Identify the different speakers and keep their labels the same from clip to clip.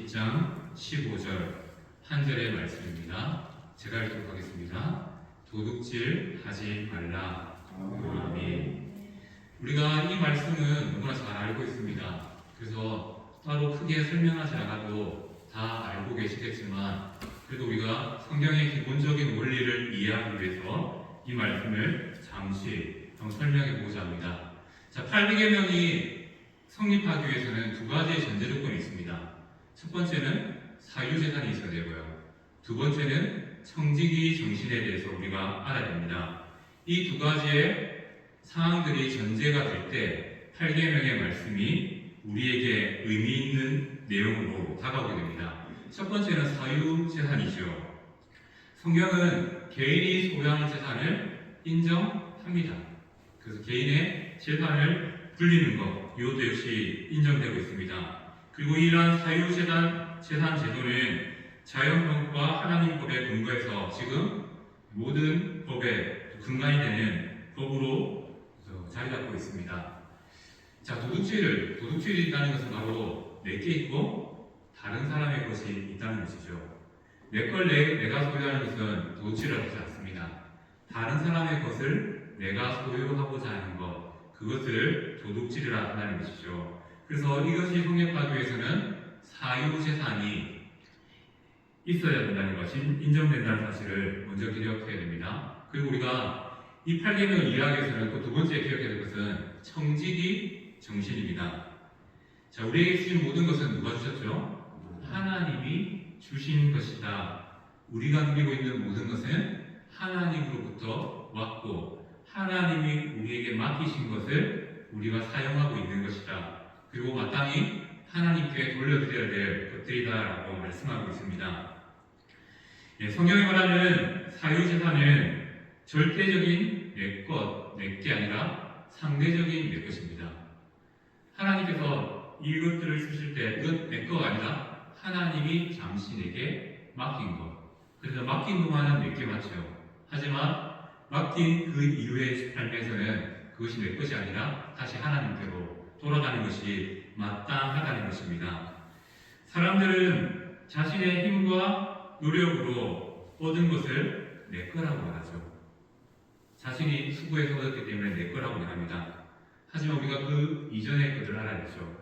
Speaker 1: 1장 15절 한 절의 말씀입니다. 제가 읽도록 하겠습니다. 도둑질 하지 말라. 아멘. 우리가 이 말씀은 너무나 잘 알고 있습니다. 그래서 따로 크게 설명하지 않아도 다 알고 계시겠지만 그래도 우리가 성경의 기본적인 원리를 이해하기 위해서 이 말씀을 잠시 설명해 보고자 합니다. 자, 8계명이 성립하기 위해서는 두 가지의 전제 조건이 있습니다. 첫 번째는 사유재산이 있어야 되고요. 두 번째는 청지기 정신에 대해서 우리가 알아야 됩니다. 이 두 가지의 상황들이 전제가 될 때 8계명의 말씀이 우리에게 의미 있는 내용으로 다가오게 됩니다. 첫 번째는 사유재산이죠. 성경은 개인이 소유하는 재산을 인정합니다. 그래서 개인의 재산을 불리는 것, 이것도 역시 인정되고 있습니다. 그리고 이러한 사유재산 제도는 자연법과 하나님 법에 근거해서 지금 모든 법의 근간이 되는 법으로 자리 잡고 있습니다. 자, 도둑질이라는 것은 바로 내게 있고 다른 사람의 것이 있다는 것이죠. 내 걸 내가 소유하는 것은 도둑질을 하지 않습니다. 다른 사람의 것을 내가 소유하고자 하는 것, 그것을 도둑질이라 한다는 것이죠. 그래서 이것이 성립하기 위해서는 사유재산이 있어야 된다는 것이 인정된다는 사실을 먼저 기억해야 됩니다. 그리고 우리가 이 8계명을 이해하기 위해서는 또 두 번째 기억해야 될 것은 청지기 정신입니다. 자, 우리에게 주신 모든 것은 누가 주셨죠? 하나님이 주신 것이다. 우리가 누리고 있는 모든 것은 하나님으로부터 왔고 하나님이 우리에게 맡기신 것을 우리가 사용하고 있는 것이다. 그리고 마땅히 하나님께 돌려드려야 될 것들이다라고 말씀하고 있습니다. 성경이 말하는 사유재산은 절대적인 내게 아니라 상대적인 내 것입니다. 하나님께서 이것들을 쓰실 때 이건 내 거가 아니라 하나님이 잠시 내게 맡긴 것. 그래서 맡긴 동안은 내게 맞죠. 하지만 맡긴 그 이후의 삶에서는 그것이 내 것이 아니라 다시 하나님께로 돌아가는 것이 마땅하다는 것입니다. 사람들은 자신의 힘과 노력으로 얻은 것을 내 거라고 말하죠. 자신이 수고해서 얻었기 때문에 내 거라고 말합니다. 하지만 우리가 그 이전의 것을 알아야죠.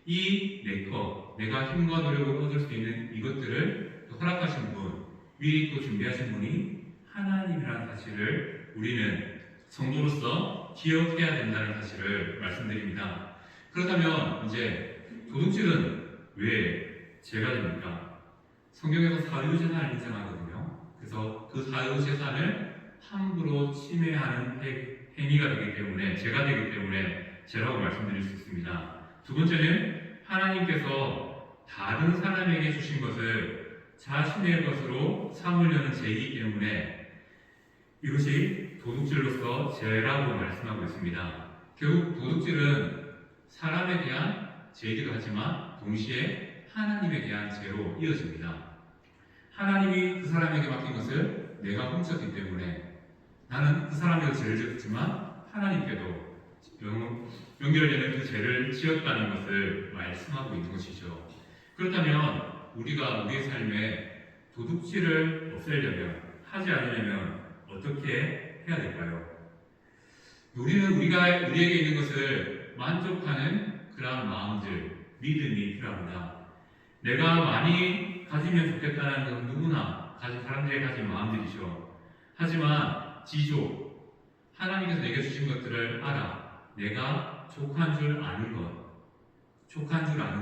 Speaker 1: 이 내 거, 내가 힘과 노력으로 얻을 수 있는 이것들을 허락하신 분, 미리 또 준비하신 분이 하나님이라는 사실을 우리는 성도로서 기억해야 된다는 사실을 말씀드립니다. 그렇다면 이제 도둑질은 왜 죄가 됩니까? 성경에서 사유재산을 인정하거든요. 그래서 그 사유재산을 함부로 침해하는 행위가 되기 때문에 죄가 되기 때문에 죄라고 말씀드릴 수 있습니다. 두 번째는 하나님께서 다른 사람에게 주신 것을 자신의 것으로 삼으려는 죄이기 때문에 이것이 도둑질로서 죄라고 말씀하고 있습니다. 결국 도둑질은 사람에 대한 죄이기도 하지만 동시에 하나님에 대한 죄로 이어집니다. 하나님이 그 사람에게 맡긴 것을 내가 훔쳤기 때문에 나는 그 사람에게 죄를 졌지만 하나님께도 연결되는 그 죄를 지었다는 것을 말씀하고 있는 것이죠. 그렇다면 우리가 우리의 삶에 도둑질을 없애려면, 하지 않으려면 어떻게 해야 될까요? 우리는 우리에게 있는 것을 만족하는 그런 마음들, 믿음이 필요합니다. 내가 많이 가지면 좋겠다는 건 누구나 가진 사람들이 가진 마음들이죠. 하지만 지조, 하나님께서 내게 주신 것들을 알아. 내가 족한 줄 아는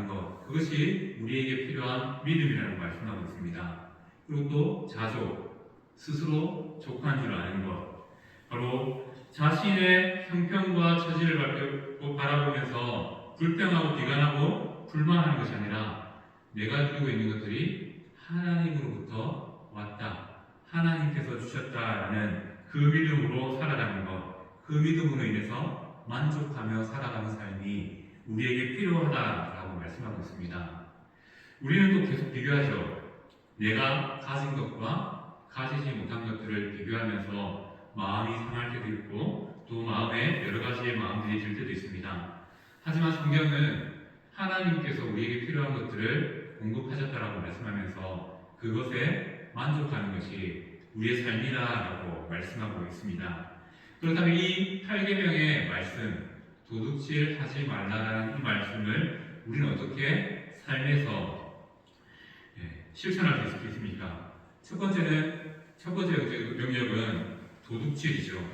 Speaker 1: 것, 그것이 우리에게 필요한 믿음이라는 말씀하고 있습니다. 그리고 또 자조, 스스로 족한 줄 아는 것, 바로 자신의 형편과 처지를 바라보면서 불평하고 비관하고 불만하는 것이 아니라 내가 누리고 있는 것들이 하나님으로부터 왔다, 하나님께서 주셨다라는 그 믿음으로 살아가는 것, 그 믿음으로 인해서 만족하며 살아가는 삶이 우리에게 필요하다라고 말씀하고 있습니다. 우리는 또 계속 비교하죠. 내가 가진 것과 가지지 못한 것들을 비교하면서 마음이 상할 때도 있고 또 마음에 여러 가지의 마음들이 들 때도 있습니다. 하지만 성경은 하나님께서 우리에게 필요한 것들을 공급하셨다라고 말씀하면서 그것에 만족하는 것이 우리의 삶이다라고 말씀하고 있습니다. 그렇다면 이 8계명의 말씀, 도둑질 하지 말라라는 이 말씀을 우리는 어떻게 삶에서 실천할 수 있겠습니까? 첫 번째 영역은 도둑질이죠.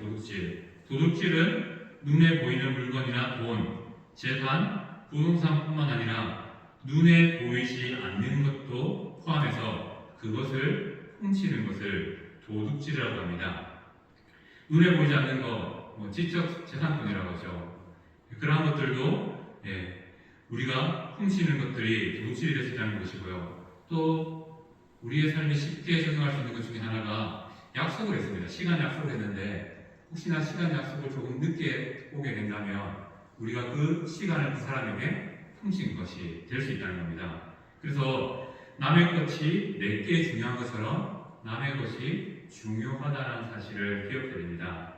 Speaker 1: 도둑질은 눈에 보이는 물건이나 돈, 재산, 부동산뿐만 아니라 눈에 보이지 않는 것도 포함해서 그것을 훔치는 것을 도둑질이라고 합니다. 눈에 보이지 않는 것, 지적 재산권이라고 하죠. 그러한 것들도 우리가 훔치는 것들이 도둑질이 될 수 있다는 것이고요. 또 우리의 삶에 쉽게 적용할 수 있는 것 중에 하나가 약속을 했습니다. 시간 약속을 했는데 혹시나 시간 약속을 조금 늦게 오게 된다면 우리가 그 시간을 그 사람에게 훔친 것이 될 수 있다는 겁니다. 그래서 남의 것이 내게 중요한 것처럼 남의 것이 중요하다는 사실을 기억해야 됩니다.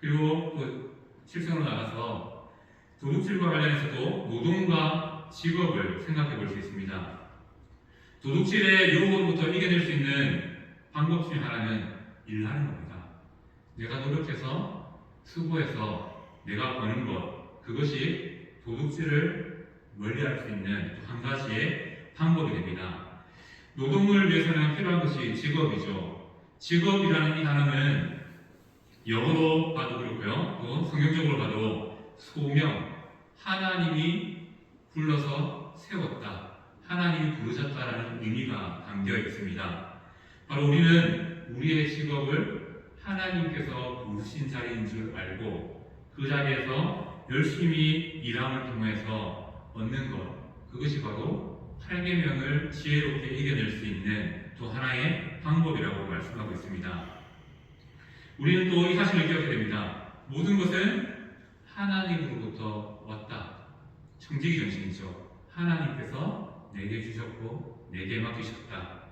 Speaker 1: 그리고 또 실생으로 나가서 도둑질과 관련해서도 노동과 직업을 생각해 볼 수 있습니다. 도둑질의 유혹으로부터 이겨낼 수 있는 방법 중에 하나는 일하는 겁니다. 내가 노력해서 수고해서 내가 버는 것, 그것이 도둑질을 멀리할 수 있는 또 한 가지의 방법이 됩니다. 노동을 위해서는 필요한 것이 직업이죠. 직업이라는 이 단어는 영어로 봐도 그렇고요, 또 성경적으로 봐도 소명, 하나님이 불러서 세웠다, 하나님이 부르셨다라는 의미가 담겨 있습니다. 바로 우리는 우리의 직업을 하나님께서 부르신 자리인 줄 알고 그 자리에서 열심히 일함을 통해서 얻는 것, 그것이 바로 8계명을 지혜롭게 이겨낼 수 있는 또 하나의 방법이라고 말씀하고 있습니다. 우리는 또 이 사실을 기억해야 됩니다. 모든 것은 하나님으로부터 왔다. 청지기 정신이죠. 하나님께서 내게 주셨고 내게 맡기셨다.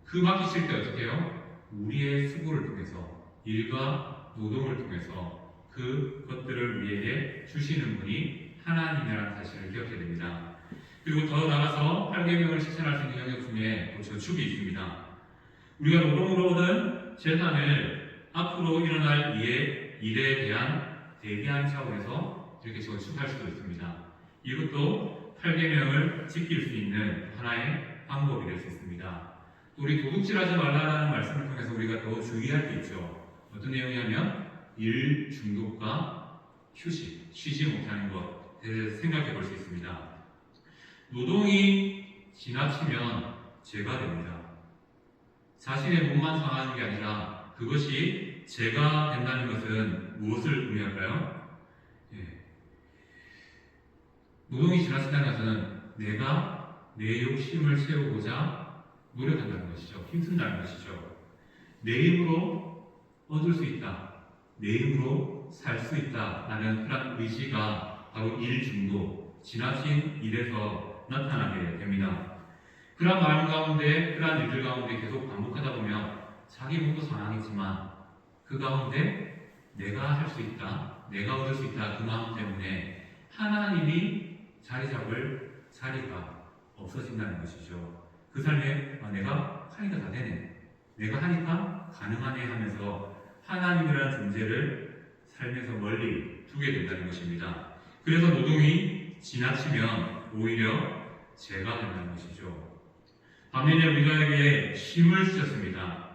Speaker 1: 그 맡기실 때 어떻게 해요? 우리의 수고를 통해서, 일과 노동을 통해서 그것들을 우리에게 주시는 분이 하나님이라는 사실을 기억해야 됩니다. 그리고 더 나아가서 8계명을 실천할 수 있는 영역 중에 또 저축이 있습니다. 우리가 노동으로 얻은 재산을 앞으로 일어날 일에 대한 대비한 차원에서 이렇게 저축할 수도 있습니다. 이것도 8계명을 지킬 수 있는 하나의 방법이 될 수 있습니다. 또 우리 도둑질하지 말라는 말씀을 통해서 우리가 더 주의할 게 있죠. 어떤 내용이냐면 일 중독과 휴식, 쉬지 못하는 것을 생각해 볼 수 있습니다. 노동이 지나치면 죄가 됩니다. 자신의 몸만 상하는 게 아니라 그것이 죄가 된다는 것은 무엇을 의미할까요? 노동이 지나친다는 것은 내가 내 욕심을 채우고자 노력한다는 것이죠. 힘쓴다는 것이죠. 내 힘으로 얻을 수 있다, 내 힘으로 살 수 있다라는 그런 의지가 바로 일 중독, 지나친 일에서 나타나게 됩니다. 그런 마음 가운데, 그런 일들 가운데 계속 반복하다 보면 자기 몸도 상하겠지만 그 가운데 내가 할 수 있다, 내가 얻을 수 있다, 그 마음 때문에 하나님이 자리 잡을 자리가 없어진다는 것이죠. 그 삶에 내가 하니까 다 되네, 내가 하니까 가능하네 하면서 하나님이라는 존재를 삶에서 멀리 두게 된다는 것입니다. 그래서 노동이 지나치면 오히려 죄가 된다는 것이죠. 반면에 우리에게 쉼을 주셨습니다.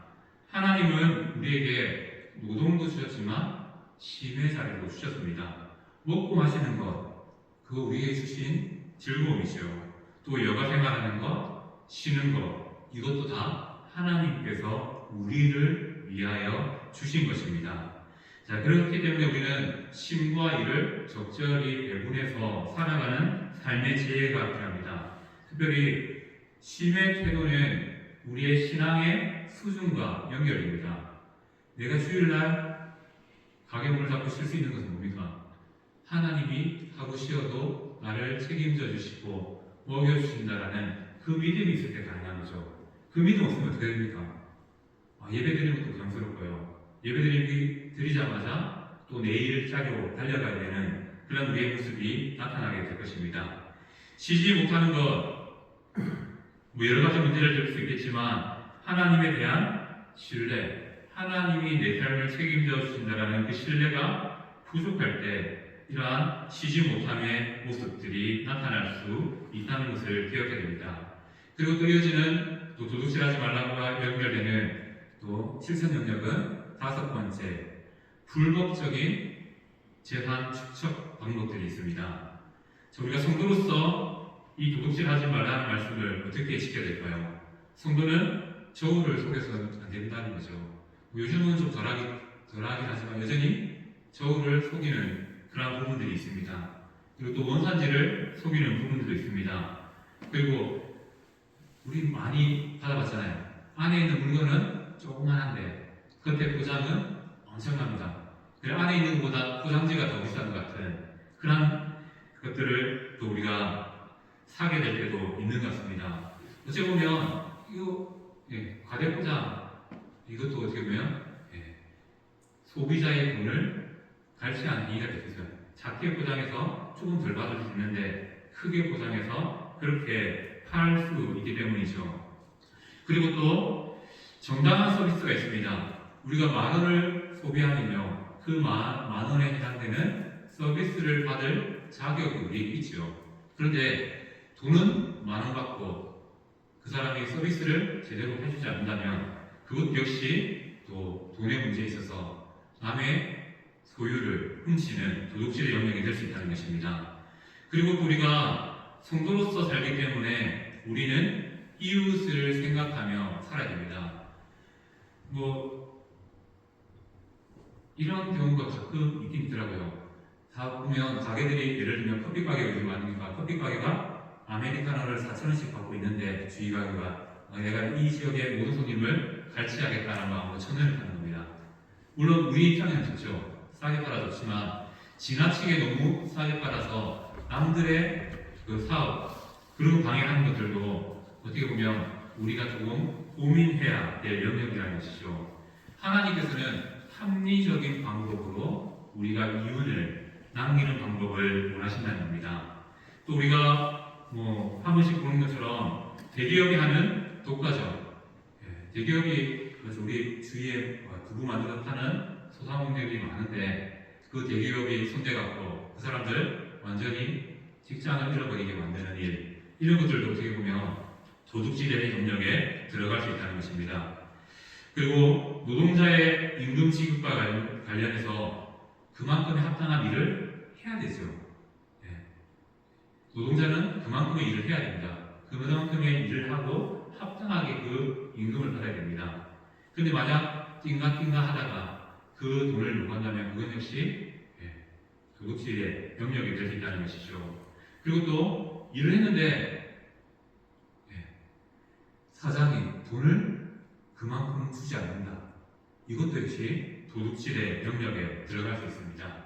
Speaker 1: 하나님은 우리에게 노동도 주셨지만 쉼의 자리도 주셨습니다. 먹고 마시는 것, 그거 우리에게 주신 즐거움이죠. 또 여가 생활하는 것, 쉬는 것, 이것도 다 하나님께서 우리를 위하여 주신 것입니다. 자, 그렇기 때문에 우리는 쉼과 일을 적절히 배분해서 살아가는 삶의 지혜가 필요합니다. 특별히 쉼의 태도는 우리의 신앙의 수준과 연결됩니다. 내가 주일날 가게 문을 닫고 쉴 수 있는 것은 뭡니까? 하나님이 하고 쉬어도 나를 책임져 주시고 먹여주신다라는 그 믿음이 있을 때 가능한 거죠. 그 믿음 없으면 어떻게 됩니까? 예배 드리는 것도 부담스럽고요. 예배 드리자마자 또 내일 자료 달려가야 되는 그런 우리의 모습이 나타나게 될 것입니다. 쉬지 못하는 것, 뭐 여러 가지 문제를 들 수 있겠지만 하나님에 대한 신뢰, 하나님이 내 삶을 책임져 주신다라는 그 신뢰가 부족할 때 이러한 쉬지 못함의 모습들이 나타날 수 있다는 것을 기억해야 됩니다. 그리고 또 이어지는 또 도둑질하지 말라고와 연결되는 또 실천 영역은 다섯 번째, 불법적인 재산 축적 방법들이 있습니다. 우리가 성도로서 이 도둑질하지 말라는 말씀을 어떻게 지켜야 될까요? 성도는 저울을 속여서는 안 된다는 거죠. 요즘은 좀 덜하긴 하지만 여전히 저울을 속이는 그런 부분들이 있습니다. 그리고 또 원산지를 속이는 부분들도 있습니다. 그리고 우리 많이 받아봤잖아요. 안에 있는 물건은 조그만한데 겉에 포장은 엄청납니다. 그리고 안에 있는 것보다 포장지가 더 비싼 것 같은 그런 것들을 또 우리가 사게 될 때도 있는 것 같습니다. 어찌 보면 이거 과대포장 이것도 어떻게 보면 소비자의 돈을 갈취한 행위가 되겠죠. 작게 포장해서 조금 덜 받을 수 있는데 크게 포장해서 그렇게 팔 수 있기 때문이죠. 그리고 또 정당한 서비스가 있습니다. 우리가 10,000원을 소비하면요, 그 10,000원에 해당되는 서비스를 받을 자격이 우리에게 있죠. 그런데 돈은 10,000원 받고 그 사람이 서비스를 제대로 해주지 않는다면 그것 역시 또 돈의 문제에 있어서 남의 소유를 훔치는 도둑질의 영역이 될 수 있다는 것입니다. 그리고 또 우리가 성도로서 살기 때문에 우리는 이웃을 생각하며 살아야 됩니다. 뭐 이런 경우가 가끔 있긴 있더라고요. 다 보면 가게들이 예를 들면 커피 가게가 요즘 많으니까 커피 가게가 아메리카노를 4,000원씩 받고 있는데 주의 가게가 내가 이 지역의 모든 손님을 갈취하겠다는 마음으로 1,000원을 파는 겁니다. 물론 우리 입장에는 좋죠. 싸게 팔아 좋지만 지나치게 너무 싸게 팔아서 남들의 그 사업 그런 방해하는 것들도 어떻게 보면 우리가 조금 고민해야 될 영역이라는 것이죠. 하나님께서는 합리적인 방법으로 우리가 이윤을 남기는 방법을 원하신다는 겁니다. 또 우리가 뭐 한 번씩 보는 것처럼 대기업이 하는 독과점, 대기업이 그래서 우리 주위에 두부 만들어 파는 소상공인들이 많은데 그 대기업이 손대갖고 그 사람들 완전히 직장을 잃어버리게 만드는 일, 이런 것들도 어떻게 보면 도둑질의 영역에 들어갈 수 있다는 것입니다. 그리고 노동자의 임금 지급과 관련해서 그만큼의 합당한 일을 해야 되죠. 노동자는 그만큼의 일을 해야 됩니다. 그만큼의 일을 하고 합당하게 그 임금을 받아야 됩니다. 그런데 만약 띵가띵가 하다가 그 돈을 요구한다면 그건 역시 도둑질의 영역이 될 수 있다는 것이죠. 그리고 또 일을 했는데 사장이 돈을 그만큼 주지 않는다. 이것도 역시 도둑질의 영역에 들어갈 수 있습니다.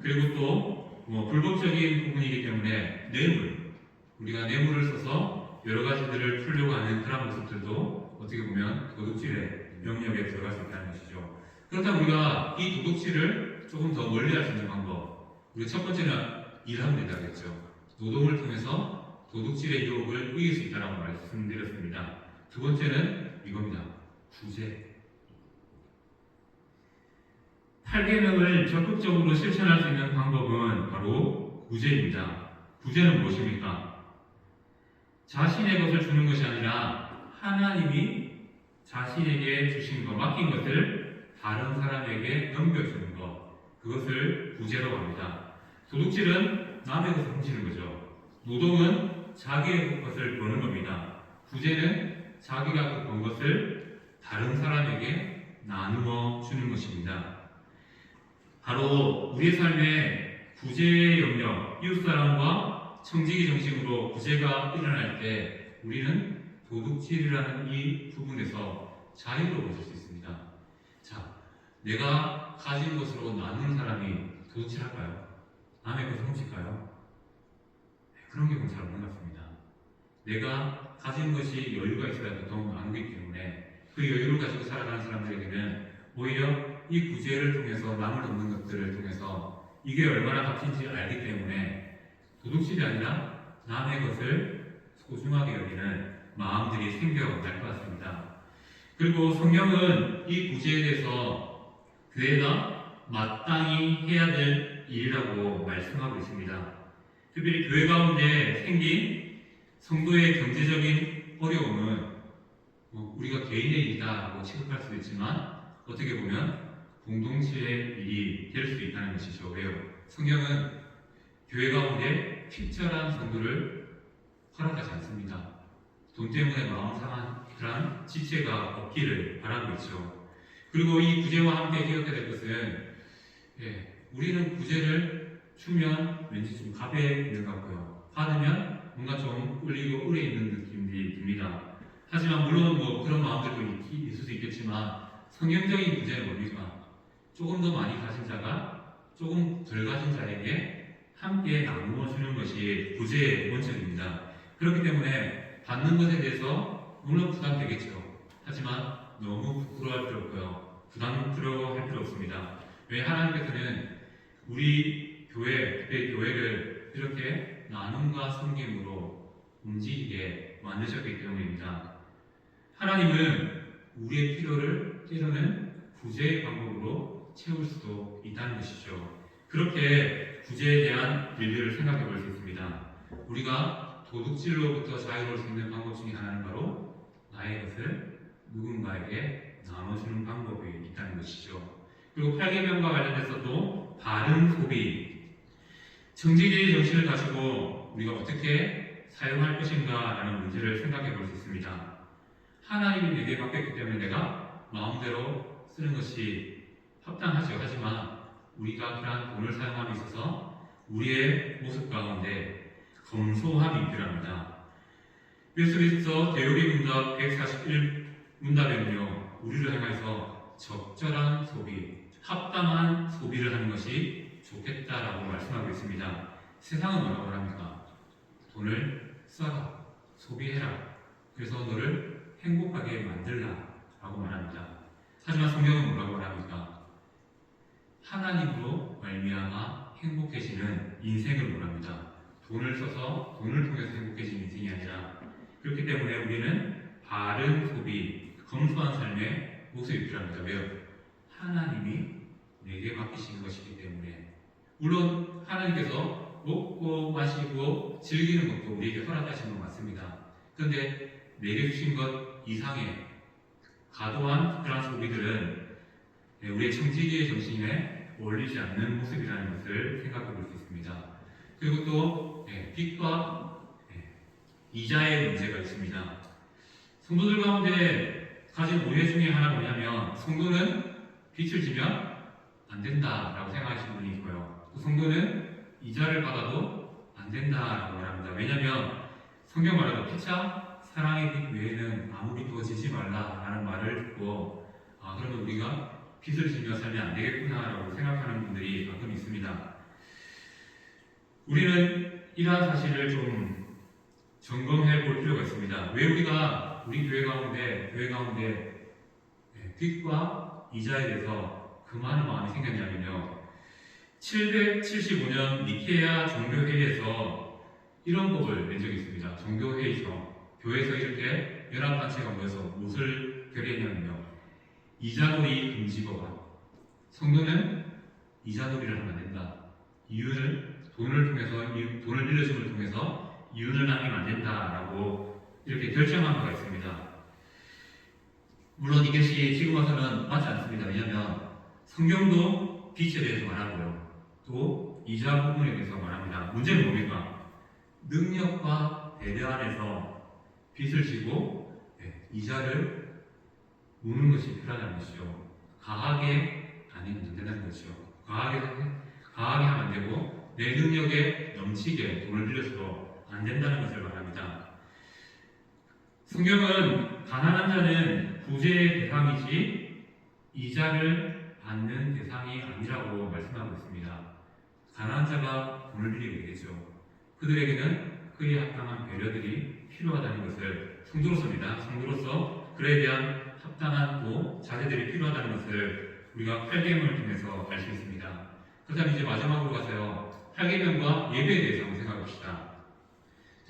Speaker 1: 그리고 또 뭐 불법적인 부분이기 때문에 뇌물, 우리가 뇌물을 써서 여러 가지들을 풀려고 하는 그런 모습들도 어떻게 보면 도둑질의 영역에 들어갈 수 있다는 것이죠. 그렇다면 우리가 이 도둑질을 조금 더 멀리 할 수 있는 방법, 우리가 첫 번째는 일하면 된다고 했죠. 노동을 통해서 도둑질의 유혹을 이길 수 있다고 말씀드렸습니다. 두 번째는 이겁니다. 구제. 8계명을 적극적으로 실천할 수 있는 방법은 바로 구제입니다. 구제는 무엇입니까? 자신의 것을 주는 것이 아니라 하나님이 자신에게 주신 것, 맡긴 것을 다른 사람에게 넘겨주는 것, 그것을 구제라고 합니다. 도둑질은 남의 것을 훔치는 거죠. 노동은 자기의 것을 버는 겁니다. 구제는 자기가 번 것을 다른 사람에게 나누어 주는 것입니다. 바로 우리의 삶에 구제의 영역, 이웃사랑과 청지기 정신으로 구제가 일어날 때 우리는 도둑질이라는 이 부분에서 자유로워질 수 있습니다. 자, 내가 가진 것으로 나누는 사람이 도둑질할까요? 남의 것을 훔칠까요? 그런 경우는 잘 없는 것 같습니다. 내가 가진 것이 여유가 있어야 보통 나누기 때문에 그 여유를 가지고 살아가는 사람들에게는 오히려 이 구제를 통해서 남을 돕는 것들을 통해서 이게 얼마나 값인지 알기 때문에 도둑질이 아니라 남의 것을 소중하게 여기는 마음들이 생겨날 것 같습니다. 그리고 성경은 이 구제에 대해서 교회가 마땅히 해야 될 일이라고 말씀하고 있습니다. 특별히 교회 가운데 생긴 성도의 경제적인 어려움은 우리가 개인의 일이다라고 취급할 수도 있지만 어떻게 보면 공동체의 일이 될 수 있다는 것이죠. 왜요? 성경은 교회 가운데 필절한 성도를 허락하지 않습니다. 돈 때문에 마음 상한 그런 지체가 없기를 바라고 있죠. 그리고 이 구제와 함께 기억해야 될 것은 우리는 구제를 주면 왠지 좀 가벼워 있는 것 같고요. 받으면 뭔가 좀 끌리고 의뢰 있는 느낌이 듭니다. 하지만 물론 그런 마음들도 있을 수 있겠지만 성경적인 구제는 뭡니까? 조금 더 많이 가진 자가 조금 덜 가진 자에게 함께 나누어 주는 것이 구제의 원칙입니다. 그렇기 때문에 받는 것에 대해서 물론 부담되겠죠. 하지만 너무 부끄러워할 필요 없고요. 부담스러워할 필요 없습니다. 왜? 하나님께서는 우리 교회, 특별히 교회를 이렇게 나눔과 섬김으로 움직이게 만드셨기 때문입니다. 하나님은 우리의 필요를 때로는 구제의 방법으로 채울 수도 있다는 것이죠. 그렇게 구제에 대한 일들을 생각해 볼 수 있습니다. 우리가 도둑질로부터 자유로울 수 있는 방법 중에 하나는 바로 나의 것을 누군가에게 나눠주는 방법이 있다는 것이죠. 그리고 8계명과 관련해서도 바른 소비, 정직의 정신을 가지고 우리가 어떻게 사용할 것인가 라는 문제를 생각해 볼 수 있습니다. 하나님이 내게 맡겼기 때문에 내가 마음대로 쓰는 것이 합당하죠. 하지만 우리가 그러한 돈을 사용함에 있어서 우리의 모습 가운데 검소함이 필요합니다. 예수 그리스도 대요리 문답 141문답에는요, 우리를 향해서 적절한 소비, 합당한 소비를 하는 것이 좋겠다라고 말씀하고 있습니다. 세상은 뭐라고 합니까? 돈을 써라, 소비해라. 그래서 너를 행복하게 만들라 라고 말합니다. 하지만 성경은 뭐라고 말합니까? 하나님으로 말미암아 행복해지는 인생을 말합니다. 돈을 써서 돈을 통해서 행복해지는 인생이 아니라, 그렇기 때문에 우리는 바른 소비, 검소한 삶의 모습이 필요합니다. 왜요? 하나님이 내게 맡기신 것이기 때문에. 물론 하나님께서 먹고 마시고 즐기는 것도 우리에게 허락하신 것 맞습니다. 그런데 내게 주신 것 이상의 과도한 그런 소비들은 우리의 청지기의 정신에 어울리지 않는 모습이라는 것을 생각해 볼 수 있습니다. 그리고 또 빚과 이자의 문제가 있습니다. 성도들 가운데 가진 오해 중에 하나가 뭐냐면, 성도는 빚을 지면 안 된다라고 생각하시는 분이 있고요. 또 성도는 이자를 받아도 안 된다라고 말합니다. 왜냐하면 성경 말하는 피차 사랑의 빚 외에는 아무 빚도 지지 말라라는 말을 듣고 그러면 우리가 빚을 지며 살면 안 되겠구나라고 생각하는 분들이 가끔 있습니다. 우리는 이러한 사실을 좀 점검해 볼 필요가 있습니다. 왜 우리가 우리 교회 가운데 빚과 이자에 대해서 그 많은 마음이 생겼냐면요, 775년 니케아 종교회의에서 이런 법을 낸 적이 있습니다. 종교회의죠. 교회에서 이렇게 연합단체가 모여서 무엇을 결의했냐면요, 이자놀이 금지법안. 성도는 이자놀이를 하면 안 된다. 이윤을 돈을 빌려줌을 통해서 이윤을 남기면 안 된다라고 이렇게 결정한 바가 있습니다. 물론 이것이 지금 와서는 맞지 않습니다. 왜냐하면 성경도 빚에 대해서 말하고요, 또 이자 부분에 대해서 말합니다. 문제는 뭡니까? 능력과 배려 안에서 빚을 지고 이자를 무는 것이 필요하다는 것이죠. 과하게 아니면 안 된다는 것이죠. 과하게 하면 안 되고 내 능력에 넘치게 돈을 빌려서도 안 된다는 것을 말합니다. 성경은 가난한 자는 구제의 대상이지 이자를 받는 대상이 아니라고 말씀하고 있습니다. 가난한 자가 돈을 빌리게 되죠. 그들에게는 그에 합당한 배려들이 필요하다는 것을 성도로서 그에 대한 합당한 또 자세들이 필요하다는 것을 우리가 8계명을 통해서 알 수 있습니다. 그렇다면 이제 마지막으로 가서요, 8계명과 예배에 대해서 한번 생각해 봅시다.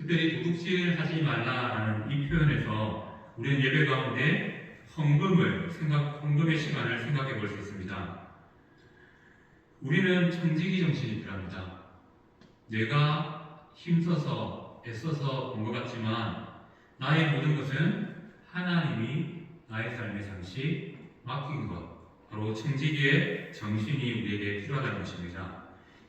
Speaker 1: 특별히 도둑질하지 말라라는 이 표현에서 우리는 예배 가운데 헌금의 시간을 생각해 볼 수 있습니다. 우리는 청지기 정신이 필요합니다. 내가 힘써서 애써서 본 것 같지만 나의 모든 것은 하나님이 나의 삶에 잠시 맡긴 것, 바로 청지기의 정신이 우리에게 필요하다는 것입니다.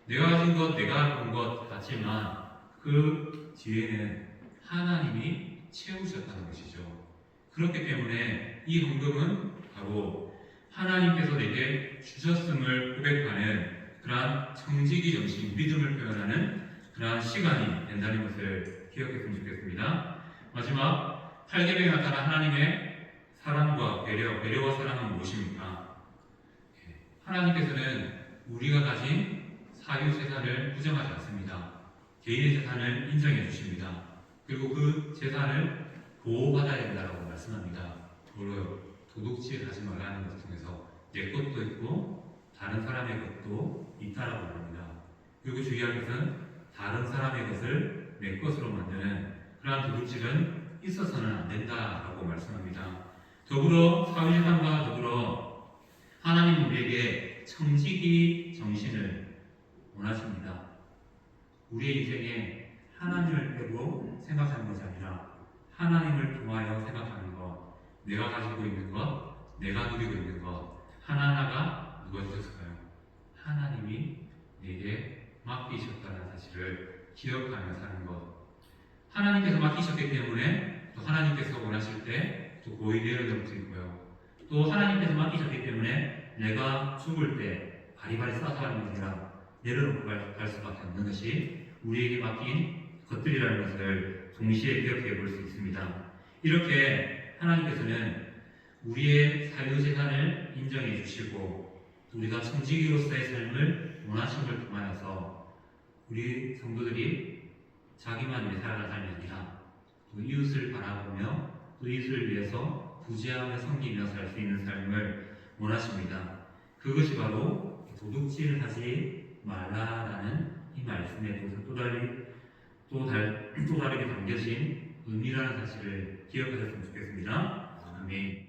Speaker 1: 내가 가진 것, 내가 본 것 같지만 그 뒤에는 하나님이 채우셨다는 것이죠. 그렇기 때문에 이 헌금은 바로 하나님께서 내게 주셨음을 고백하는 그러한 청지기 정신, 믿음을 표현하는 그러한 시간이 된다는 것을 기억했으면 좋겠습니다. 마지막 8계명에 나타난 하나님의 사랑과 배려와 사랑은 무엇입니까? 하나님께서는 우리가 가진 사유재산을 부정하지 않습니다. 개인의 재산을 인정해 주십니다. 그리고 그 재산을 보호받아야 된다고 말씀합니다. 그걸로 도둑질하지 말라는 것을 통해서 내 것도 있고 다른 사람의 것도 있다라고 말합니다. 그리고 중요한 것은 다른 사람의 것을 내 것으로 만드는 그러한 도둑질은 있어서는 안 된다라고 말씀합니다. 더불어 사회재산과 더불어 하나님 우리에게 청지기 정신을 원하십니다. 우리의 인생에 하나님을 빼고 생각하는 것이 아니라 하나님을 통하여 생각하는 것, 내가 가지고 있는 것, 내가 누리고 있는 것 하나하나가 누가 주셨을까요? 하나님이 내게 맡기셨다는 사실을 기억하며 사는 것. 하나님께서 맡기셨기 때문에 또 하나님께서 원하실 때 또 고이 내려놓을 수 있고요. 또 하나님께서 맡기셨기 때문에 내가 죽을 때 바리바리 싸서 하는 것이 아니라 내려놓고 갈 수밖에 없는 것이 우리에게 맡긴 것들이라는 것을 동시에 기억해 볼 수 있습니다. 이렇게 하나님께서는 우리의 사유재산을 인정해 주시고 우리가 청지기로서의 삶을 원하심을 통하여서 우리 성도들이 자기만 위해 살아갈 삶이 아니라 또 이웃을 바라보며 또 이웃을 위해서 구제하며 섬기며 살 수 있는 삶을 원하십니다. 그것이 바로 도둑질을 하지 말라라는 이 말씀에 또 다르게 담겨진 의미라는 사실을 기억하셨으면 좋겠습니다. 아멘.